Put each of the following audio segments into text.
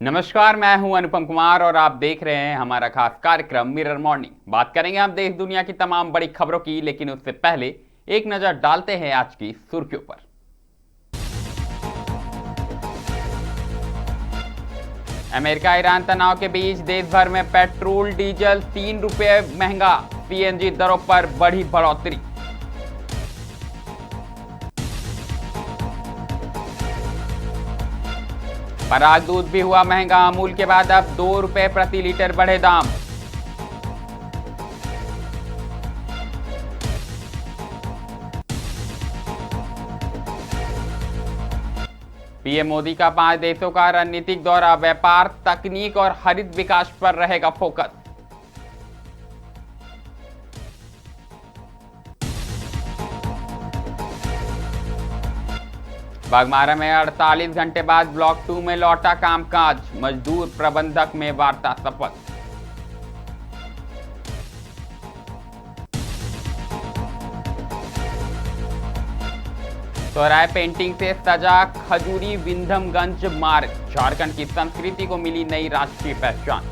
नमस्कार, मैं हूं अनुपम कुमार और आप देख रहे हैं हमारा खास कार्यक्रम मिरर मॉर्निंग। बात करेंगे हम देश दुनिया की तमाम बड़ी खबरों की, लेकिन उससे पहले एक नजर डालते हैं आज की सुर्खियों पर। अमेरिका ईरान तनाव के बीच देश भर में पेट्रोल डीजल 3 रुपये महंगा, सीएनजी दरों पर बढ़ी बढ़ोतरी। पराग दूध भी हुआ महंगा, अमूल के बाद अब 2 रुपये प्रति लीटर बढ़े दाम। पीएम मोदी का 5 देशों का रणनीतिक दौरा, व्यापार, तकनीक और हरित विकास पर रहेगा फोकस। बागमारा में 48 घंटे बाद ब्लॉक 2 में लौटा कामकाज, मजदूर प्रबंधक में वार्ता शपथ। सोहराय पेंटिंग से सजा खजूरी विंध्यमगंज मार्ग, झारखंड की संस्कृति को मिली नई राष्ट्रीय पहचान।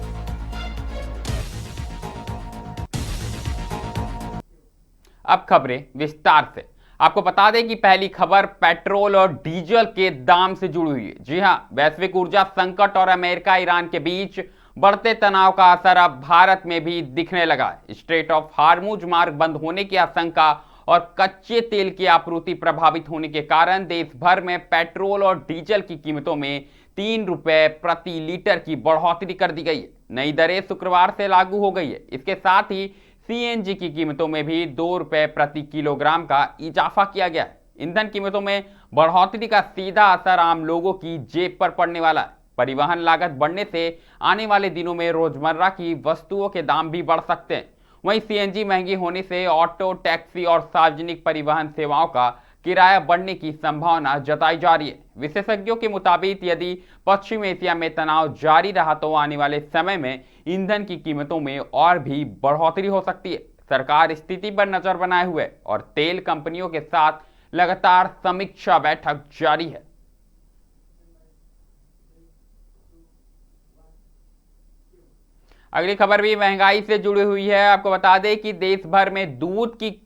अब खबरें विस्तार से। आपको बता दें कि पहली खबर पेट्रोल और डीजल के दाम से जुड़ी हुई है। जी हां, वैश्विक ऊर्जा संकट और अमेरिका ईरान के बीच बढ़ते तनाव का असर अब भारत में भी दिखने लगा है। स्ट्रेट ऑफ हार्मुज मार्ग बंद होने की आशंका और कच्चे तेल की आपूर्ति प्रभावित होने के कारण देश भर में पेट्रोल और डीजल की कीमतों में 3 रुपये प्रति लीटर की बढ़ोतरी कर दी गई है। नई दरें शुक्रवार से लागू हो गई है। इसके साथ ही सीएनजी की कीमतों में भी 2 रुपये प्रति किलोग्राम का इजाफा किया गया है। ईंधन कीमतों में बढ़ोतरी का सीधा असर आम लोगों की जेब पर पड़ने वाला है। परिवहन लागत बढ़ने से आने वाले दिनों में रोजमर्रा की वस्तुओं के दाम भी बढ़ सकते हैं। वहीं सीएनजी महंगी होने से ऑटो, टैक्सी और सार्वजनिक परिवहन सेवाओं का किराया बढ़ने की संभावना जताई जा रही है। विशेषज्ञों के मुताबिक यदि पश्चिम एशिया में तनाव जारी रहा तो आने वाले समय में ईंधन की कीमतों में और भी बढ़ोतरी हो सकती है। सरकार स्थिति पर नजर बनाए हुए और तेल कंपनियों के साथ लगातार समीक्षा बैठक जारी है। अगली खबर भी महंगाई से जुड़ी हुई है। आपको बता दें कि देश भर में दूध की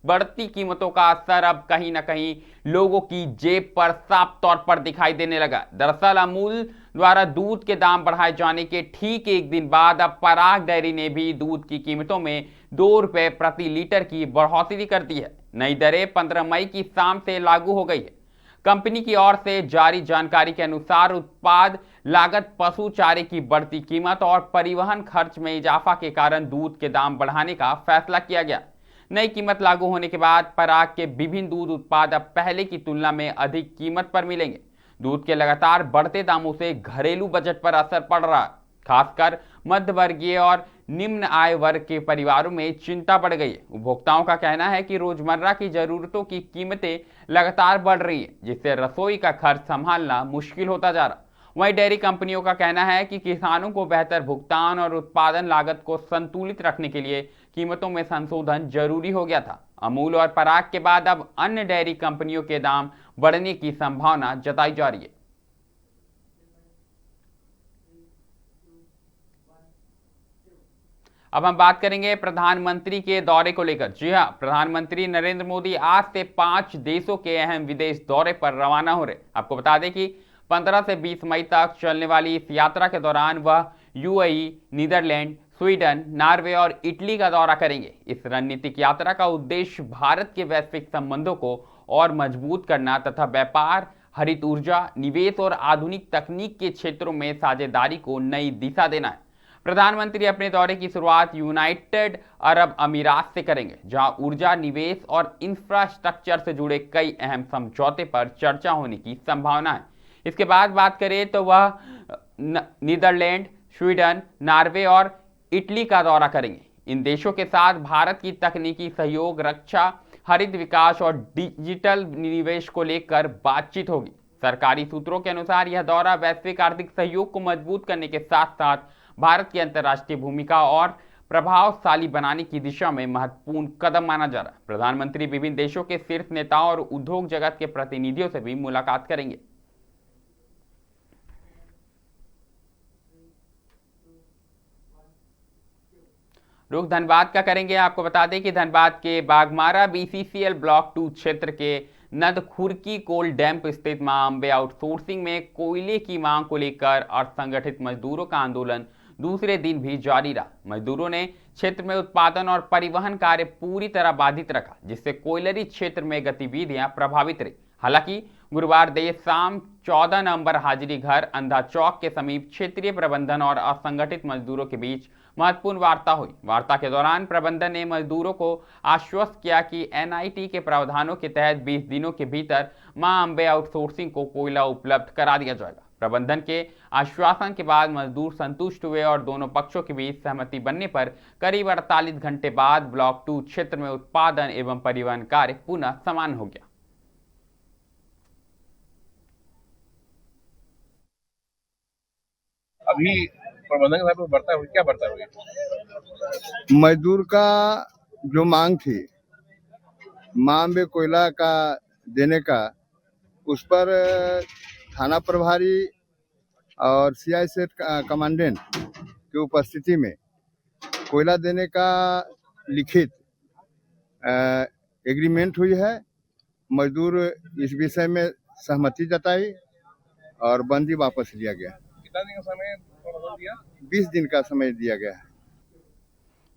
बढ़ती कीमतों का असर अब कहीं ना कहीं लोगों की जेब पर साफ तौर पर दिखाई देने लगा। दरअसल अमूल द्वारा दूध के दाम बढ़ाए जाने के ठीक एक दिन बाद अब पराग डेयरी ने भी दूध की कीमतों में 2 रुपये प्रति लीटर की बढ़ोतरी कर दी है। नई दरें 15 मई की शाम से लागू हो गई है। कंपनी की ओर से जारी जानकारी के अनुसार उत्पाद लागत, पशु चारे की बढ़ती कीमत और परिवहन खर्च में इजाफा के कारण दूध के दाम बढ़ाने का फैसला किया गया। नई कीमत लागू होने के बाद पराग के विभिन्न दूध उत्पाद अब पहले की तुलना में अधिक कीमत पर मिलेंगे। दूध के लगातार बढ़ते दामों से घरेलू बजट पर असर पड़ रहा है। खासकर मध्य वर्गीय और निम्न आय वर्ग के परिवारों में चिंता बढ़ गई है। उपभोक्ताओं का कहना है कि रोजमर्रा की जरूरतों की कीमतें लगातार बढ़ रही हैं, जिससे रसोई का खर्च संभालना मुश्किल होता जा रहा। वहीं डेयरी कंपनियों का कहना है कि किसानों को बेहतर भुगतान और उत्पादन लागत को संतुलित रखने के लिए कीमतों में संशोधन जरूरी हो गया था। अमूल और पराग के बाद अब अन्य डेयरी कंपनियों के दाम बढ़ने की संभावना जताई जा रही है। अब हम बात करेंगे प्रधानमंत्री के दौरे को लेकर। जी हां, प्रधानमंत्री नरेंद्र मोदी आज से 5 देशों के अहम विदेश दौरे पर रवाना हो रहे। आपको बता दें कि 15 से 20 मई तक चलने वाली इस यात्रा के दौरान वह यूएई, नीदरलैंड, स्वीडन, नॉर्वे और इटली का दौरा करेंगे। इस रणनीतिक यात्रा का उद्देश्य भारत के वैश्विक संबंधों को और मजबूत करना तथा व्यापार, हरित ऊर्जा, निवेश और आधुनिक तकनीक के क्षेत्रों में साझेदारी को नई दिशा देना है। प्रधानमंत्री अपने दौरे की शुरुआत यूनाइटेड अरब अमीरात से करेंगे, जहां ऊर्जा, निवेश और इंफ्रास्ट्रक्चर से जुड़े कई अहम समझौते पर चर्चा होने की संभावना है। इसके बाद बात करें तो वह नीदरलैंड, स्वीडन, नॉर्वे और इटली का दौरा करेंगे। इन देशों के साथ भारत की तकनीकी सहयोग, रक्षा, हरित विकास और डिजिटल निवेश को लेकर बातचीत होगी। सरकारी सूत्रों के अनुसार यह दौरा वैश्विक आर्थिक सहयोग को मजबूत करने के साथ साथ भारत की अंतर्राष्ट्रीय भूमिका और प्रभावशाली बनाने की दिशा में महत्वपूर्ण कदम माना जा रहा है। प्रधानमंत्री विभिन्न देशों के शीर्ष नेताओं और उद्योग जगत के प्रतिनिधियों से भी मुलाकात करेंगे। रुख धनबाद का करेंगे। आपको बता दें कि धनबाद के बागमारा BCCL ब्लॉक 2 क्षेत्र के नदखुरकी कोल डैम्प स्थित मां अंबे आउटसोर्सिंग में कोयले की मांग को लेकर असंगठित मजदूरों का आंदोलन दूसरे दिन भी जारी रहा। मजदूरों ने क्षेत्र में उत्पादन और परिवहन कार्य पूरी तरह बाधित रखा, जिससे कोयलरी क्षेत्र में गतिविधियां प्रभावित रही। हालांकि गुरुवार देर शाम 14 नवंबर हाजिरी घर अंधा चौक के समीप क्षेत्रीय प्रबंधन और असंगठित मजदूरों के बीच महत्वपूर्ण वार्ता हुई। वार्ता के दौरान प्रबंधन ने मजदूरों को आश्वस्त किया कि NIT के प्रावधानों के तहत 20 दिनों के भीतर मां अंबे आउटसोर्सिंग को कोयला उपलब्ध करा दिया जाएगा। प्रबंधन के आश्वासन के बाद मजदूर संतुष्ट हुए और दोनों पक्षों के बीच सहमति बनने पर करीब 48 घंटे बाद ब्लॉक 2 क्षेत्र में उत्पादन एवं परिवहन कार्य पुनः सामान्य हो गया। अभी प्रबंधन साहब बढ़ता हुआ क्या बढ़ता हुआ मजदूर का जो मांग थी मां अंबे कोयला का देने का, उस पर थाना प्रभारी और CISF कमांडेंट की उपस्थिति में कोयला देने का लिखित एग्रीमेंट हुई है। मजदूर इस विषय में सहमति जताई और बंदी वापस लिया गया। कितना दिन का समय दिया? 20 दिन का समय दिया गया है।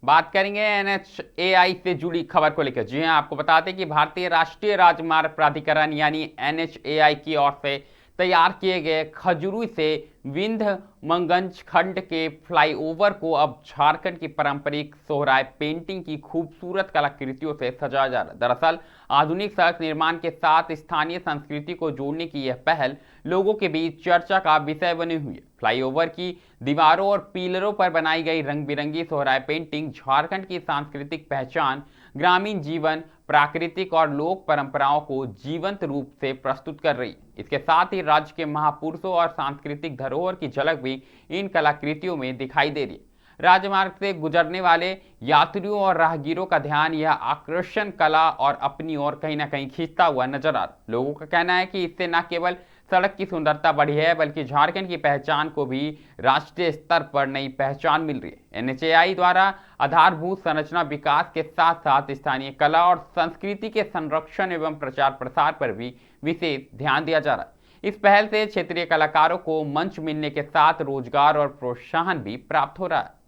बात करेंगे NHAI से जुड़ी खबर को लेकर। जी हां, आपको बताते हैं कि भारतीय राष्ट्रीय राजमार्ग प्राधिकरण यानी NHAI की ओर से तैयार किए गए खजुरी से विंध्यमगंज खंड के फ्लाईओवर को अब झारखंड की पारंपरिक सोहराय पेंटिंग की खूबसूरत कलाकृतियों से सजाया जा रहा है। दरअसल आधुनिक सड़क निर्माण के साथ स्थानीय संस्कृति को जोड़ने की यह पहल लोगों के बीच चर्चा का विषय बनी हुई है। फ्लाईओवर की दीवारों और पिलरों पर बनाई गई रंग बिरंगी सोहराय पेंटिंग झारखंड की सांस्कृतिक पहचान, ग्रामीण जीवन, प्राकृतिक और लोक परंपराओं को जीवंत रूप से प्रस्तुत कर रही है। इसके साथ ही राज्य के महापुरुषों और सांस्कृतिक धरोहर की झलक भी इन कलाकृतियों में दिखाई दे रही है। राजमार्ग से गुजरने वाले यात्रियों और राहगीरों का ध्यान यह आकर्षण कला और अपनी ओर कहीं ना कहीं खींचता हुआ नजर आ रहा है। लोगों का कहना है कि इससे न केवल सड़क की सुंदरता बढ़ी है, बल्कि झारखंड की पहचान को भी राष्ट्रीय स्तर पर नई पहचान मिल रही है। NHAI द्वारा आधारभूत संरचना विकास के साथ साथ स्थानीय कला और संस्कृति के संरक्षण एवं प्रचार प्रसार पर भी विशेष ध्यान दिया जा रहा है। इस पहल से क्षेत्रीय कलाकारों को मंच मिलने के साथ रोजगार और प्रोत्साहन भी प्राप्त हो रहा है।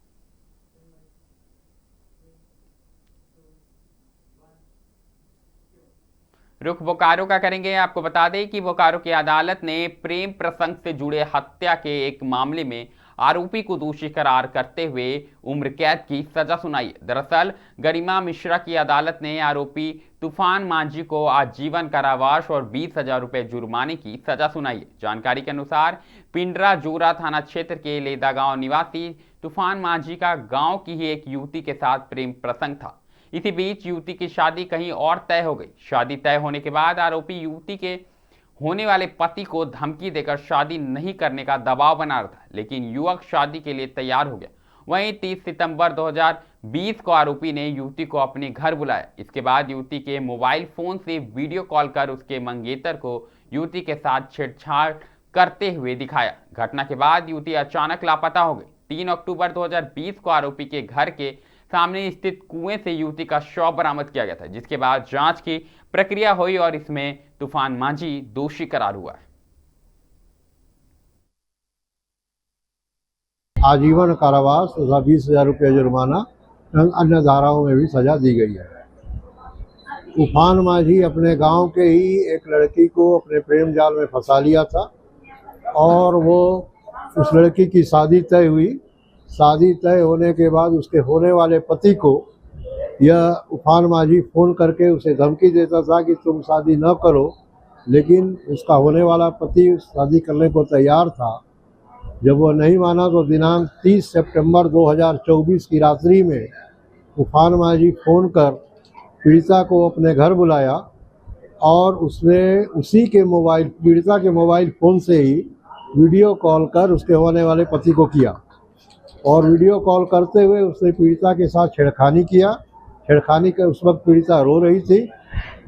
रुख बोकारो का करेंगे। आपको बता दें कि बोकारो की अदालत ने प्रेम प्रसंग से जुड़े हत्या के एक मामले में आरोपी को दोषी करार करते हुए उम्र कैद की सजा सुनाई है। दरअसल गरिमा मिश्रा की अदालत ने आरोपी तूफान मांझी को आजीवन कारावास और 20,000 रुपए जुर्माने की सजा सुनाई है। जानकारी के अनुसार पिंडरा जोरा थाना क्षेत्र के लेदा गांव निवासी तूफान मांझी का गांव की ही एक युवती के साथ प्रेम प्रसंग था। इसी बीच युवती की शादी कहीं और तय हो गई। शादी तय होने के बाद आरोपी युवती के होने वाले पति को धमकी देकर शादी नहीं करने का दबाव बना रहा था, लेकिन युवक शादी के लिए तैयार हो गया। वहीं 30 सितंबर 2020 को आरोपी ने युवती को अपने घर बुलाया। इसके बाद युवती के मोबाइल फोन से वीडियो कॉल कर उसके मंगेतर को युवती के साथ छेड़छाड़ करते हुए दिखाया। घटना के बाद युवती अचानक लापता हो गई। 3 अक्टूबर 2020 को आरोपी के घर के सामने स्थित कुएं से युवती का शव बरामद किया गया था, जिसके बाद जांच की प्रक्रिया हुई और इसमें तूफान मांझी दोषी करार हुआ है। आजीवन कारावास तथा 20,000 रुपये जुर्माना, अन्य धाराओं में भी सजा दी गई है। तूफान मांझी अपने गांव के ही एक लड़की को अपने प्रेम जाल में फंसा लिया था और वो उस लड़की की शादी तय हुई। शादी तय होने के बाद उसके होने वाले पति को यह तूफान मांझी फ़ोन करके उसे धमकी देता था कि तुम शादी न करो, लेकिन उसका होने वाला पति शादी करने को तैयार था। जब वह नहीं माना तो दिनांक 30 सितंबर 2024 की रात्रि में तूफान मांझी फ़ोन कर पीड़िता को अपने घर बुलाया और उसने उसी के पीड़िता के मोबाइल फ़ोन से ही वीडियो कॉल कर उसके होने वाले पति को किया और वीडियो कॉल करते हुए उसने पीड़िता के साथ छेड़खानी किया। छेड़खानी के उस वक्त पीड़िता रो रही थी।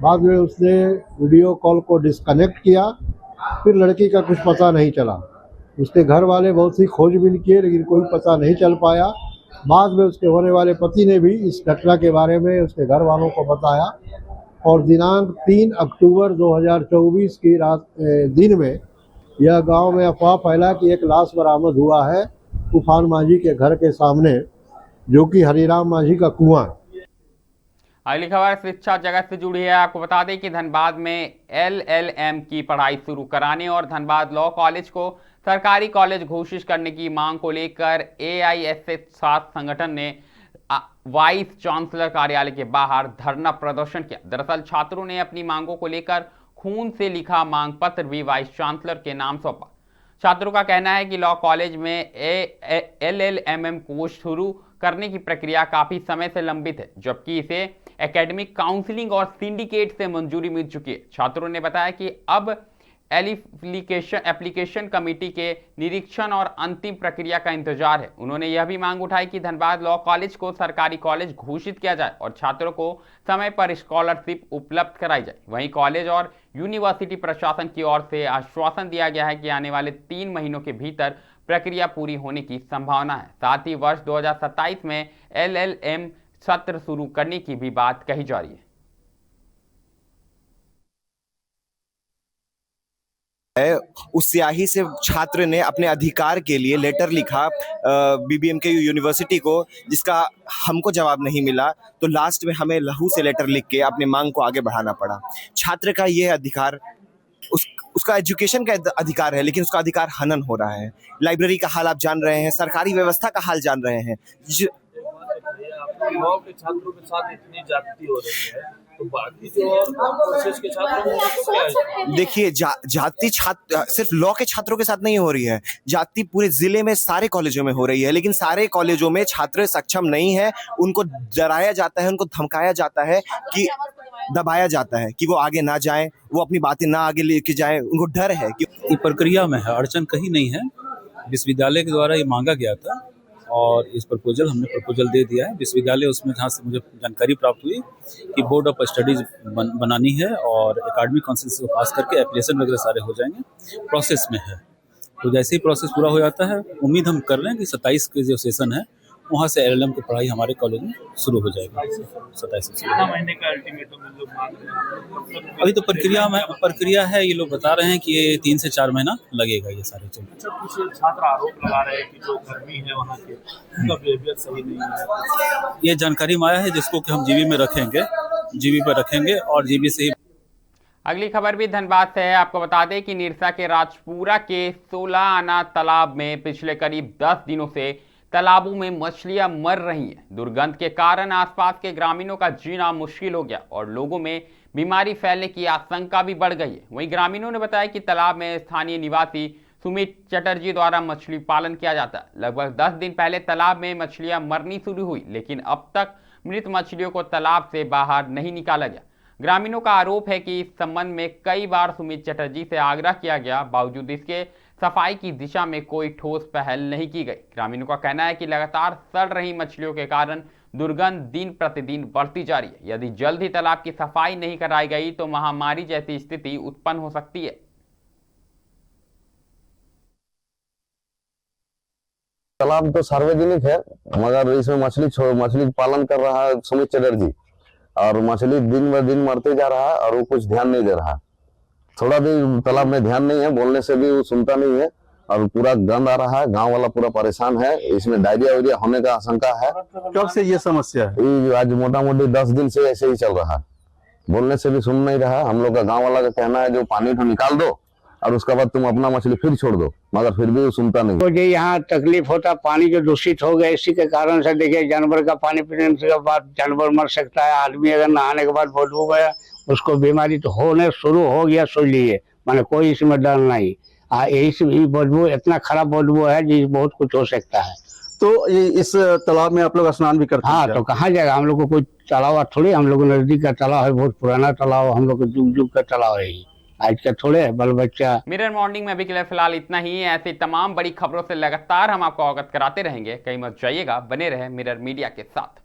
बाद में उसने वीडियो कॉल को डिस्कनेक्ट किया। फिर लड़की का कुछ पता नहीं चला। उसके घर वाले बहुत सी खोजबीन किए, लेकिन कोई पता नहीं चल पाया। बाद में उसके होने वाले पति ने भी इस घटना के बारे में उसके घर वालों को बताया और दिनांक 3 अक्टूबर 2024 की रात दिन में यह गांव में अफवाह फैला कि एक लाश बरामद हुआ है तूफान मांझी के घर के सामने, जो कि हरिराम मांझी का कुआं। अगली खबर शिक्षा जगत से जुड़ी है। आपको बता दें कि धनबाद में LLM की पढ़ाई शुरू कराने और धनबाद लॉ कॉलेज को सरकारी कॉलेज घोषित करने की मांग को लेकर AISF छात्र संगठन ने वाइस चांसलर कार्यालय के बाहर धरना प्रदर्शन किया। दरअसल छात्रों ने अपनी मांगों को लेकर खून से लिखा मांग पत्र भी वाइस चांसलर के नाम सौंपा। छात्रों का कहना है कि लॉ कॉलेज में LLM कोर्स शुरू करने की प्रक्रिया काफी समय से लंबित है, जबकि इसे एकेडमिक काउंसलिंग और सिंडिकेट से मंजूरी मिल चुकी है। छात्रों ने बताया कि अब एप्लीकेशन कमेटी के निरीक्षण और अंतिम प्रक्रिया का इंतजार है। उन्होंने यह भी मांग उठाई कि धनबाद लॉ कॉलेज को सरकारी कॉलेज घोषित किया जाए और छात्रों को समय पर स्कॉलरशिप उपलब्ध कराई जाए। वहीं कॉलेज और यूनिवर्सिटी प्रशासन की ओर से आश्वासन दिया गया है कि आने वाले 3 महीनों के भीतर प्रक्रिया पूरी होने की संभावना है। साथ ही वर्ष 2027 में LLM सत्र शुरू करने की भी बात कही जा रही है। उस स्याही से छात्र ने अपने अधिकार के लिए लेटर लिखा BBMK यूनिवर्सिटी को, जिसका हमको जवाब नहीं मिला। तो लास्ट में हमें लहू से लेटर लिख के अपनी मांग को आगे बढ़ाना पड़ा। छात्र का ये अधिकार उसका एजुकेशन का अधिकार है, लेकिन उसका अधिकार हनन हो रहा है। लाइब्रेरी का हाल आप जान रहे हैं, सरकारी व्यवस्था का हाल जान रहे हैं। लॉ के छात्रों के साथ इतनी जाति हो रही है, तो बाकी जो कोर्सेज के छात्रों में तो क्या है? देखिए, जाति छात्र सिर्फ लॉ के छात्रों के साथ नहीं हो रही है, जाति पूरे जिले में सारे कॉलेजों में हो रही है। लेकिन सारे कॉलेजों में छात्र सक्षम नहीं है, उनको डराया जाता है, उनको धमकाया जाता है, कि दबाया जाता है कि वो आगे ना जाएं, वो अपनी बातें ना आगे लेके जाएं। उनको डर है कि प्रक्रिया में है, अड़चन कहीं नहीं है। विश्वविद्यालय के द्वारा ये मांगा गया था और इस हमने प्रपोजल दे दिया है। विश्वविद्यालय उसमें जहाँ से मुझे जानकारी प्राप्त हुई कि बोर्ड ऑफ स्टडीज बनानी है और एकेडमिक काउंसिल को पास करके एप्लीकेशन वगैरह सारे हो जाएंगे, प्रोसेस में है। तो जैसे ही प्रोसेस पूरा हो जाता है, उम्मीद हम कर रहे हैं कि 27 के जो सेशन है वहाँ से LLM की पढ़ाई हमारे कॉलेज में शुरू हो जाएगी। 27 महीने का अल्टीमेटम लोग मांग रहे हैं। अभी तो प्रक्रिया है। ये लोग बता रहे हैं कि ये 3 से 4 महीना लगेगा ये सारे चीज़। अच्छा, कुछ छात्र आरोप लगा रहे हैं कि जो कर्मी है वहाँ के, उनका बिहेवियर सही नहीं है। ये जानकारी में आया है, जिसको कि हम जीबी में रखेंगे, जीबी पर रखेंगे और जीबी से ही। अगली खबर भी धनबाद से है। आपको बता दें कि निरसा के राजपुरा के 16 आना तालाब में पिछले करीब 10 दिनों से तालाबों में मछलियां मर रही हैं। दुर्गंध के कारण आसपास के ग्रामीणों का जीना मुश्किल हो गया और लोगों में बीमारी फैलने की आशंका भी बढ़ गई है। वहीं ग्रामीणों ने बताया कि तालाब में स्थानीय निवासी सुमित चटर्जी द्वारा मछली पालन किया जाता है। लगभग 10 दिन पहले तालाब में मछलियां मरनी शुरू हुई, लेकिन अब तक मृत मछलियों को तालाब से बाहर नहीं निकाला गया। ग्रामीणों का आरोप है कि इस संबंध में कई बार सुमित चटर्जी से आग्रह किया गया, बावजूद इसके सफाई की दिशा में कोई ठोस पहल नहीं की गई। ग्रामीणों का कहना है कि लगातार सड़ रही मछलियों के कारण दुर्गंध दिन प्रतिदिन बढ़ती जा रही है। यदि जल्द ही तालाब की सफाई नहीं कराई गई तो महामारी जैसी स्थिति उत्पन्न हो सकती है। तालाब तो सार्वजनिक है, मगर इसमें मछली पालन कर रहा है सुमित चटर्जी, और मछली दिन ब दिन मरते जा रहा है और वो कुछ ध्यान नहीं दे रहा। थोड़ा भी तालाब में ध्यान नहीं है, बोलने से भी वो सुनता नहीं है और पूरा गंद आ रहा है। गांव वाला पूरा परेशान है, इसमें डायरिया होने का आशंका है। कब से ये समस्या है? ये आज मोटा मोटी 10 दिन से ऐसे ही चल रहा है, बोलने से भी सुन नहीं रहा। हम लोग का गांव वाला का कहना है जो पानी तो निकाल दो और उसके बाद तुम अपना मछली फिर छोड़ दो, मगर फिर भी वो सुनता नहीं। मुझे यहाँ तकलीफ होता, पानी जो दूषित हो गया, इसी के कारण से देखिए जानवर का पानी पीने के बाद जानवर मर सकता है। आदमी अगर नहाने के बाद बदबू गया, उसको बीमारी तो होने शुरू हो गया, सुन लीजिए, माने कोई इसमें डर नहीं। यही से भी बदबू, इतना खराब बदबू है जी, बहुत कुछ हो सकता है। तो इस तालाब में आप लोग स्नान भी करते हैं? हाँ, तो कहाँ जाएगा, हम लोग को कोई तालाब थोड़ी, हम लोग नजदीक का तालाब है, बहुत पुराना तालाब, हम लोग जुग जुग का तालाब है, आज का थोड़े बाल बच्चा। मिरर मॉर्निंग में अभी के लिए फिलहाल इतना ही। ऐसी तमाम बड़ी खबरों से लगातार हम आपको अवगत कराते रहेंगे। कहीं मत जाइएगा, बने रहे मिरर मीडिया के साथ।